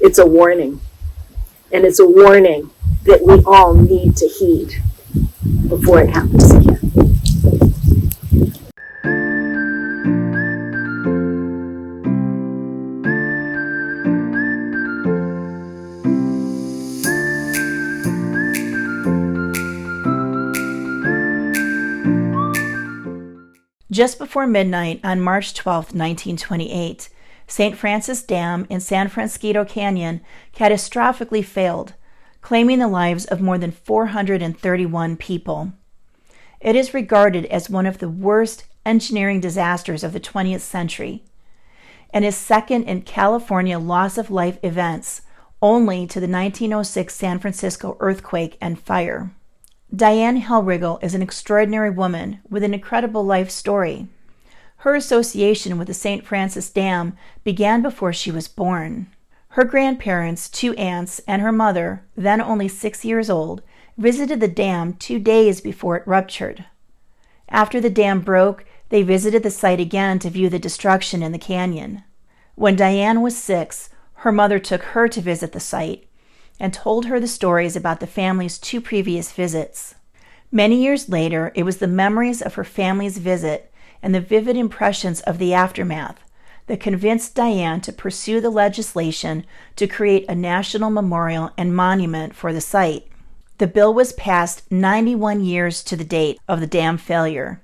It's a warning. And it's a warning that we all need to heed before it happens again. Just before midnight on March 12, 1928, St. Francis Dam in San Francisquito Canyon catastrophically failed, claiming the lives of more than 431 people. It is regarded as one of the worst engineering disasters of the 20th century, and is second in California loss of life events, only to the 1906 San Francisco earthquake and fire. Dianne Hellrigel is an extraordinary woman with an incredible life story. Her association with the St. Francis Dam began before she was born. Her grandparents, 2 aunts, and her mother, then only 6 years old, visited the dam 2 days before it ruptured. After the dam broke, they visited the site again to view the destruction in the canyon. When Dianne was 6, her mother took her to visit the site and told her the stories about the family's 2 previous visits. Many years later, it was the memories of her family's visit and the vivid impressions of the aftermath that convinced Dianne to pursue the legislation to create a national memorial and monument for the site. The bill was passed 91 years to the date of the dam failure.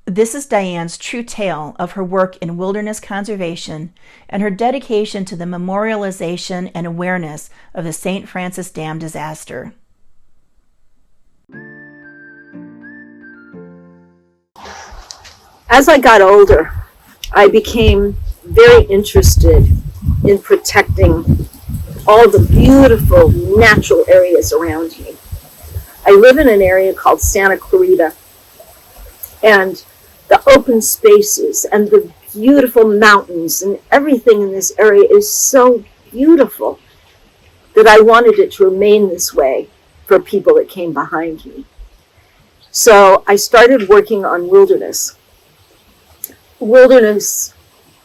This is Dianne's true tale of her work in wilderness conservation and her dedication to the memorialization and awareness of the St. Francis Dam disaster. As I got older, I became very interested in protecting all the beautiful natural areas around me. I live in an area called Santa Clarita, and the open spaces and the beautiful mountains and everything in this area is so beautiful that I wanted it to remain this way for people that came behind me. So I started working on wilderness. Wilderness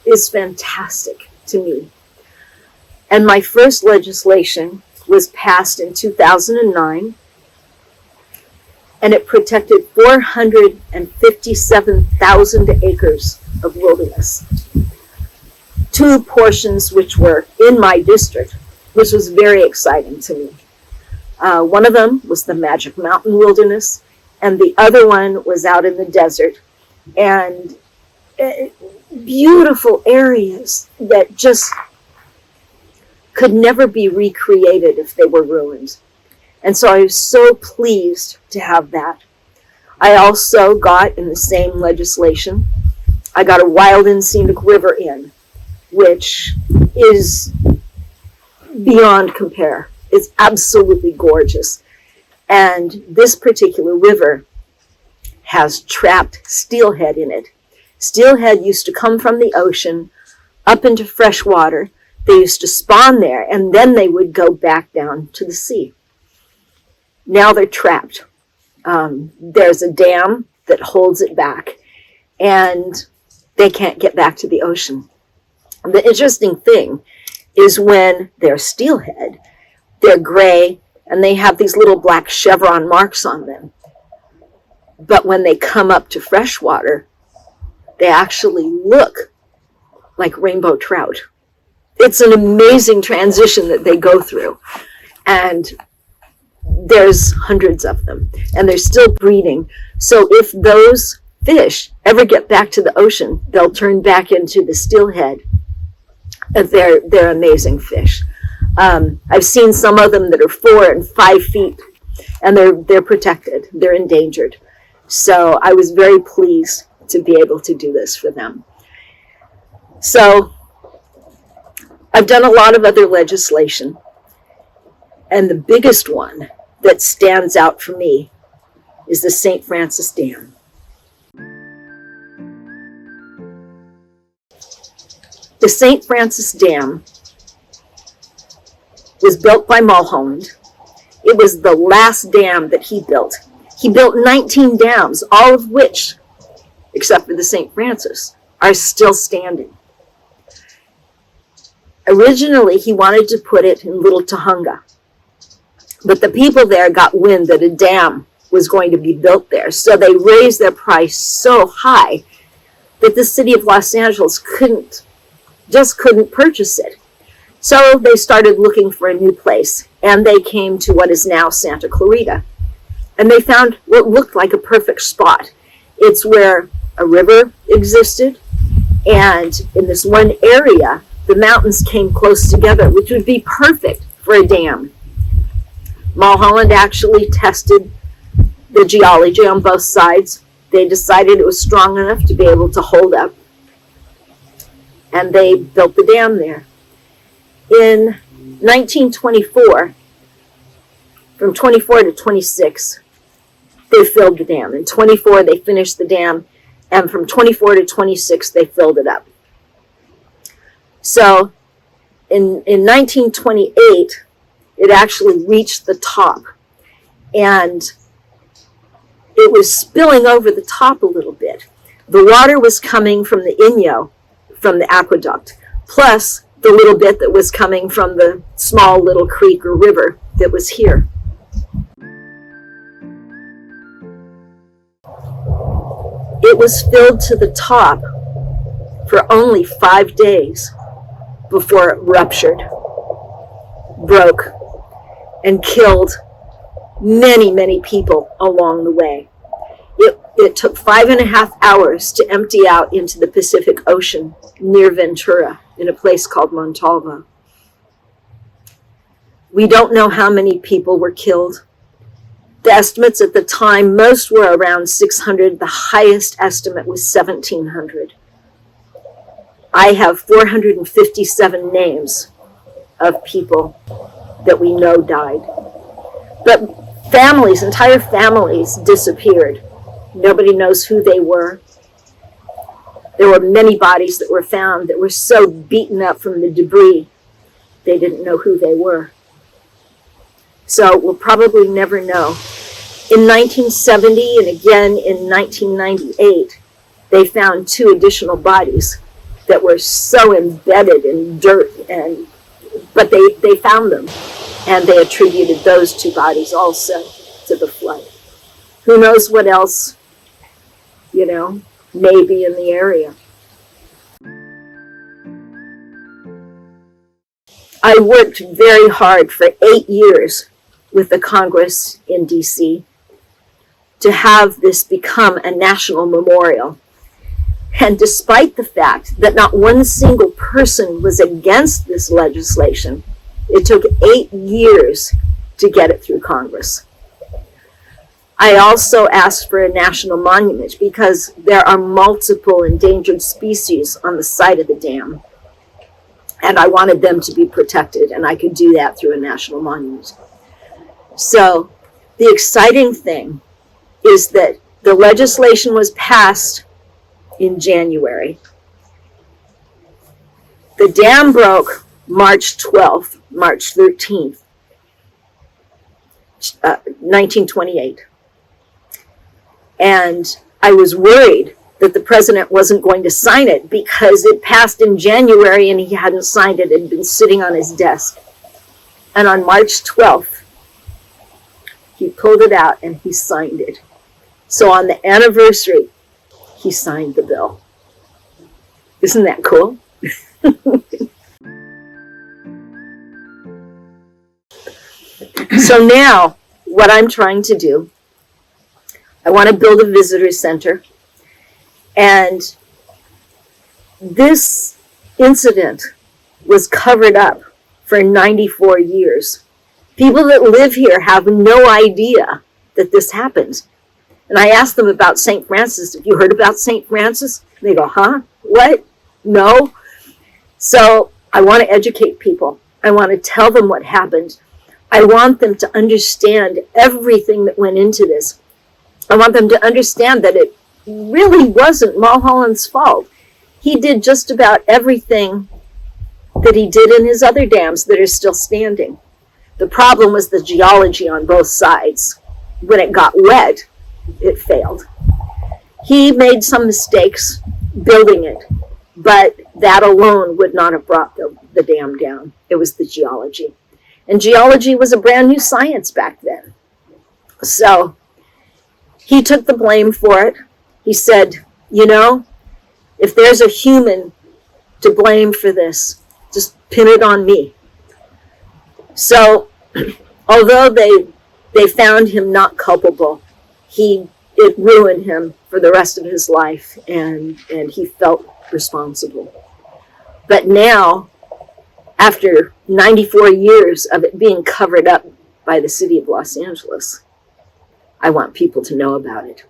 is fantastic to me. And my first legislation was passed in 2009, and it protected 457,000 acres of wilderness. 2 portions which were in my district, which was very exciting to me. One of them was the Magic Mountain Wilderness, and the other one was out in the desert. And beautiful areas that just could never be recreated if they were ruined. And so I was so pleased to have that. I also got, in the same legislation, I got a wild and scenic river in, which is beyond compare. It's absolutely gorgeous. And this particular river has trapped steelhead in it. Steelhead used to come from the ocean up into fresh water. They used to spawn there, and then they would go back down to the sea. Now they're trapped. There's a dam that holds it back, and they can't get back to the ocean. The interesting thing is when they're steelhead, they're gray, and they have these little black chevron marks on them. But when they come up to freshwater, they actually look like rainbow trout. It's an amazing transition that they go through. And there's hundreds of them, and they're still breeding. So if those fish ever get back to the ocean, they'll turn back into the steelhead. They're amazing fish. I've seen some of them that are 4 and 5 feet, and they're protected. They're endangered. So I was very pleased to be able to do this for them. So I've done a lot of other legislation, and the biggest one that stands out for me is the St. Francis Dam. The St. Francis Dam was built by Mulholland. It was the last dam that he built. He built 19 dams, all of which, except for the St. Francis, are still standing. Originally, he wanted to put it in Little Tahunga, but the people there got wind that a dam was going to be built there, so they raised their price so high that the city of Los Angeles couldn't purchase it. So they started looking for a new place, and they came to what is now Santa Clarita. And they found what looked like a perfect spot. It's where a river existed, and in this one area, the mountains came close together, which would be perfect for a dam. Mulholland actually tested the geology on both sides. They decided it was strong enough to be able to hold up, and they built the dam there. In 1924, from 24 to 26, they filled the dam. In 24, they finished the dam, and from 24 to 26, they filled it up. So in 1928, it actually reached the top, and it was spilling over the top a little bit. The water was coming from the Inyo, from the aqueduct, plus the little bit that was coming from the small little creek or river that was here. It was filled to the top for only 5 days before it ruptured, broke, and killed many, many people along the way. It took 5.5 hours to empty out into the Pacific Ocean near Ventura in a place called Montalvo. We don't know how many people were killed. The estimates at the time, most were around 600. The highest estimate was 1,700. I have 457 names of people that we know died. But families, entire families disappeared. Nobody knows who they were. There were many bodies that were found that were so beaten up from the debris, they didn't know who they were. So we'll probably never know. In 1970 and again in 1998, they found 2 additional bodies that were so embedded in dirt, but they found them, and they attributed those 2 bodies also to the flood. Who knows what else, may be in the area. I worked very hard for 8 years with the Congress in DC to have this become a national memorial. And despite the fact that not one single person was against this legislation, it took 8 years to get it through Congress. I also asked for a national monument because there are multiple endangered species on the site of the dam, and I wanted them to be protected, and I could do that through a national monument. So the exciting thing is that the legislation was passed in January. The dam broke March 12th, March 13th, 1928. And I was worried that the president wasn't going to sign it because it passed in January and he hadn't signed it. It had been sitting on his desk. And on March 12th, he pulled it out and he signed it. So on the anniversary, he signed the bill. Isn't that cool? So now, what I'm trying to do, I want to build a visitor center. And this incident was covered up for 94 years. People that live here have no idea that this happened. And I asked them about St. Francis. Have you heard about St. Francis? And they go, huh? What? No. So I want to educate people. I want to tell them what happened. I want them to understand everything that went into this. I want them to understand that it really wasn't Mulholland's fault. He did just about everything that he did in his other dams that are still standing. The problem was the geology on both sides. When it got wet, it failed. He made some mistakes building it, but that alone would not have brought the dam down. It was the geology. And geology was a brand new science back then. So he took the blame for it. He said, you know, if there's a human to blame for this, just pin it on me. So although they found him not culpable, it ruined him for the rest of his life, and he felt responsible. But now, after 94 years of it being covered up by the city of Los Angeles, I want people to know about it.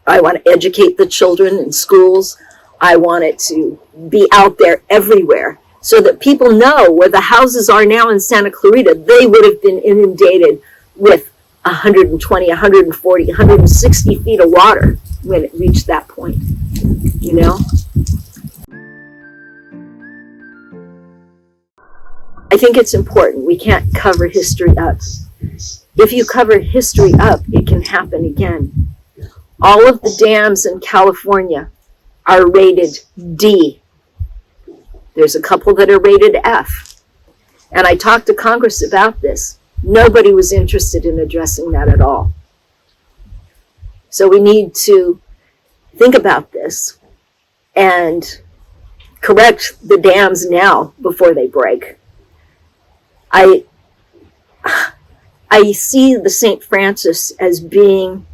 I want to educate the children in schools. I want it to be out there everywhere so that people know where the houses are now in Santa Clarita. They would have been inundated with 120, 140, 160 feet of water when it reached that point, you know? I think it's important. We can't cover history up. If you cover history up, it can happen again. All of the dams in California are rated D. There's a couple that are rated F. And I talked to Congress about this. Nobody was interested in addressing that at all. So we need to think about this and correct the dams now before they break. I see the St. Francis as being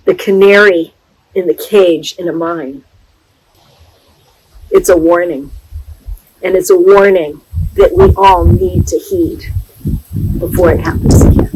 the canary in the cage in a mine. It's a warning. And it's a warning that we all need to heed before it happens again.